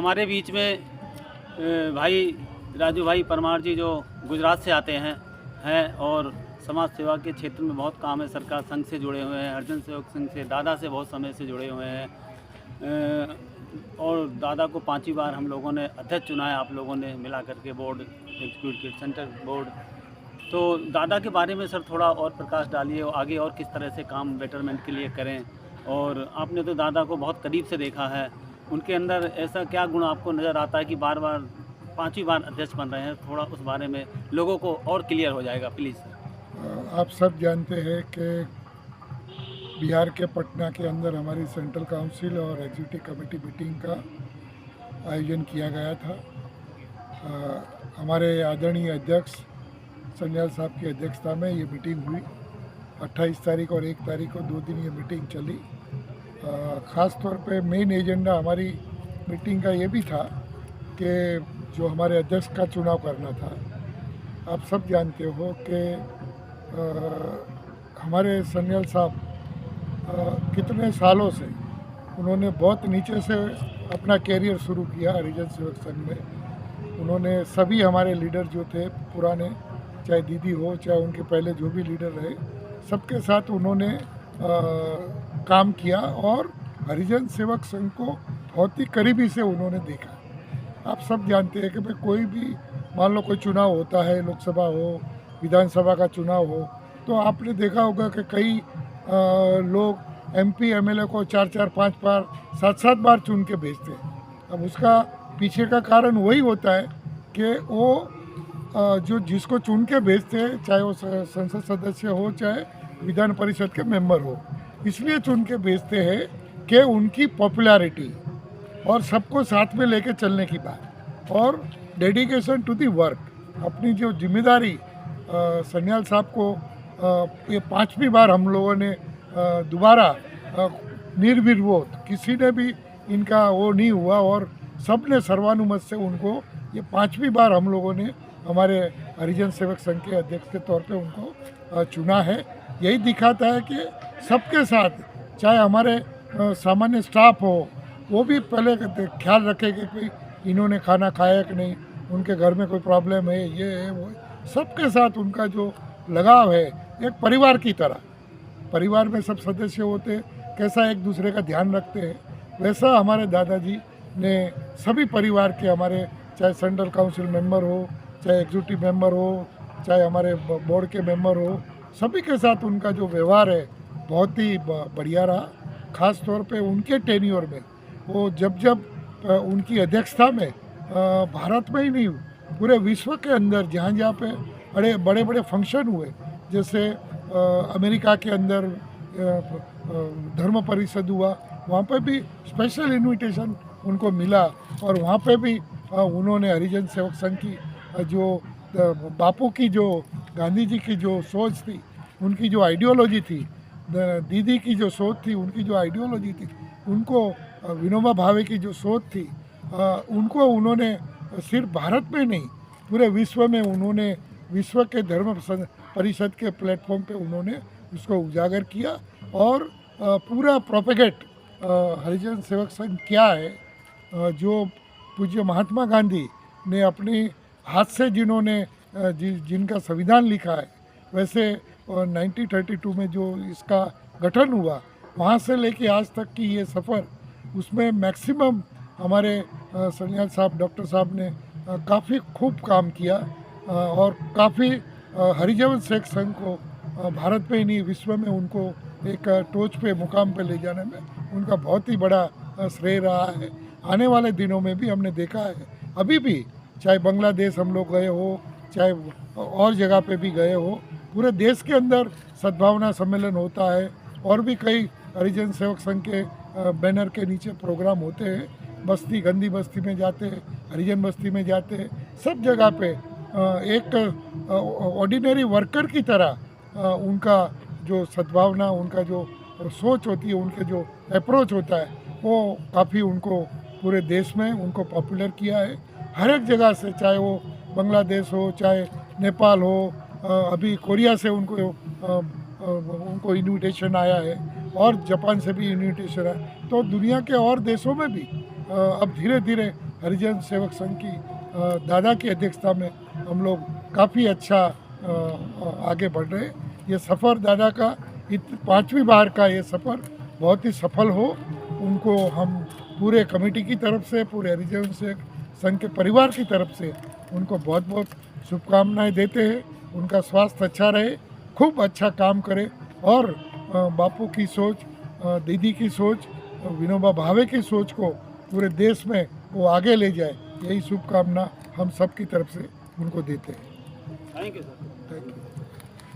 हमारे बीच में भाई राजू भाई परमार जी जो गुजरात से आते हैं और समाज सेवा के क्षेत्र में बहुत काम है। सरकार संघ से जुड़े हुए हैं, हरिजन सेवक संघ से, दादा से बहुत समय से जुड़े हुए हैं और दादा को 5वीं बार हम लोगों ने अध्यक्ष चुना है, आप लोगों ने मिला करके बोर्ड, एग्जीक्यूटिव सेंटर बोर्ड। तो दादा के बारे में सर थोड़ा और प्रकाश डालिए और आगे और किस तरह से काम बेटरमेंट के लिए करें। और आपने तो दादा को बहुत करीब से देखा है, उनके अंदर ऐसा क्या गुण आपको नज़र आता है कि बार बार 5वीं बार अध्यक्ष बन रहे हैं? थोड़ा उस बारे में लोगों को और क्लियर हो जाएगा प्लीज़ सर। आप सब जानते हैं कि बिहार के पटना के अंदर हमारी सेंट्रल काउंसिल और एग्जीक्यूटिव कमेटी मीटिंग का आयोजन किया गया था। हमारे आदरणीय अध्यक्ष सन्याल साहब की अध्यक्षता में ये मीटिंग हुई। 28 तारीख और 1 तारीख को 2 दिन ये मीटिंग चली। ख़ास तौर पे मेन एजेंडा हमारी मीटिंग का ये भी था कि जो हमारे अध्यक्ष का चुनाव करना था। आप सब जानते हो कि हमारे सन्याल साहब कितने सालों से उन्होंने बहुत नीचे से अपना कैरियर शुरू किया हरिजन सेवक संघ में। उन्होंने सभी हमारे लीडर जो थे पुराने, चाहे दीदी हो चाहे उनके पहले जो भी लीडर रहे, सबके साथ उन्होंने काम किया और हरिजन सेवक संघ को बहुत ही करीबी से उन्होंने देखा। आप सब जानते हैं कि भाई कोई भी मान लो कोई चुनाव होता है, लोकसभा हो, विधानसभा का चुनाव हो, तो आपने देखा होगा कि कई लोग एमपी एमएलए को 4-4, 5 बार, 7-7 बार चुन के भेजते हैं। अब उसका पीछे का कारण वही होता है कि वो जो जिसको चुन के भेजते हैं, चाहे वो संसद सदस्य हो चाहे विधान परिषद के मेंबर हो, इसलिए चुन के भेजते हैं कि उनकी पॉपुलैरिटी और सबको साथ में लेके चलने की बात और डेडिकेशन टू दी वर्क, अपनी जो जिम्मेदारी सन्याल साहब को ये 5वीं बार हम लोगों ने दोबारा निर्विरोध, किसी ने भी इनका वो नहीं हुआ और सब ने सर्वानुमत से उनको ये 5वीं बार हम लोगों ने हमारे हरिजन सेवक संघ के अध्यक्ष के तौर पे उनको चुना है। यही दिखाता है कि सबके साथ, चाहे हमारे सामान्य स्टाफ हो, वो भी पहले ख्याल रखे कि कोई इन्होंने खाना खाया कि नहीं, उनके घर में कोई प्रॉब्लम है, ये है वो, सबके साथ उनका जो लगाव है एक परिवार की तरह। परिवार में सब सदस्य होते कैसा एक दूसरे का ध्यान रखते हैं, वैसा हमारे दादाजी ने सभी परिवार के, हमारे चाहे सेंट्रल काउंसिल मेंबर हो, चाहे एग्जीक्यूटिव मेंबर हो, चाहे हमारे बोर्ड के मेंबर हो, सभी के साथ उनका जो व्यवहार है बहुत ही बढ़िया रहा। ख़ास तौर पे उनके टेन्योर में, वो जब उनकी अध्यक्षता में भारत में ही नहीं, पूरे विश्व के अंदर जहाँ पे बड़े बड़े फंक्शन हुए, जैसे अमेरिका के अंदर धर्म परिषद हुआ, वहाँ पे भी स्पेशल इनविटेशन उनको मिला और वहाँ पे भी उन्होंने हरिजन सेवक संघ की जो बापू की, जो गांधी जी की जो सोच थी, उनकी जो आइडियोलॉजी थी, दीदी की जो सोच थी, उनकी जो आइडियोलॉजी थी, उनको विनोबा भावे की जो सोच थी, उनको उन्होंने सिर्फ भारत में नहीं पूरे विश्व में उन्होंने विश्व के धर्म परिषद के प्लेटफॉर्म पे उन्होंने उसको उजागर किया और पूरा प्रोपेगेट हरिजन सेवक संघ क्या है, जो पूज्य महात्मा गांधी ने अपने हाथ से जिन्होंने जिनका संविधान लिखा है, वैसे 1932 में जो इसका गठन हुआ, वहाँ से लेके आज तक की ये सफ़र, उसमें मैक्सिमम हमारे सन्याल साहब, डॉक्टर साहब ने काफ़ी खूब काम किया और काफ़ी हरिजन सेवक संघ को भारत में ही नहीं विश्व में उनको एक टोच पे, मुकाम पे ले जाने में उनका बहुत ही बड़ा श्रेय रहा है। आने वाले दिनों में भी हमने देखा है, अभी भी चाहे बांग्लादेश हम लोग गए हो, चाहे और जगह पे भी गए हो, पूरे देश के अंदर सद्भावना सम्मेलन होता है और भी कई हरिजन सेवक संघ के बैनर के नीचे प्रोग्राम होते हैं। बस्ती, गंदी बस्ती में जाते हैं, हरिजन बस्ती में जाते हैं, सब जगह पे एक ऑर्डिनरी वर्कर की तरह उनका जो सद्भावना, उनका जो सोच होती है, उनके जो अप्रोच होता है, वो काफ़ी उनको पूरे देश में उनको पॉपुलर किया है। हर एक जगह से, चाहे वो बांग्लादेश हो, चाहे नेपाल हो, अभी कोरिया से उनको इन्विटेशन आया है और जापान से भी इन्विटेशन है, तो दुनिया के और देशों में भी अब धीरे धीरे हरिजन सेवक संघ की दादा की अध्यक्षता में हम लोग काफ़ी अच्छा आगे बढ़ रहे हैं। ये सफ़र दादा का 5वीं बार का ये सफ़र बहुत ही सफल हो, उनको हम पूरे कमेटी की तरफ से, पूरे हरिजन सेवक संघ के परिवार की तरफ से उनको बहुत बहुत शुभकामनाएं देते हैं। उनका स्वास्थ्य अच्छा रहे, खूब अच्छा काम करे और बापू की सोच, दीदी की सोच, विनोबा भावे की सोच को पूरे देश में वो आगे ले जाए, यही शुभकामना हम सब की तरफ से उनको देते हैं। Thank you sir. Thank you.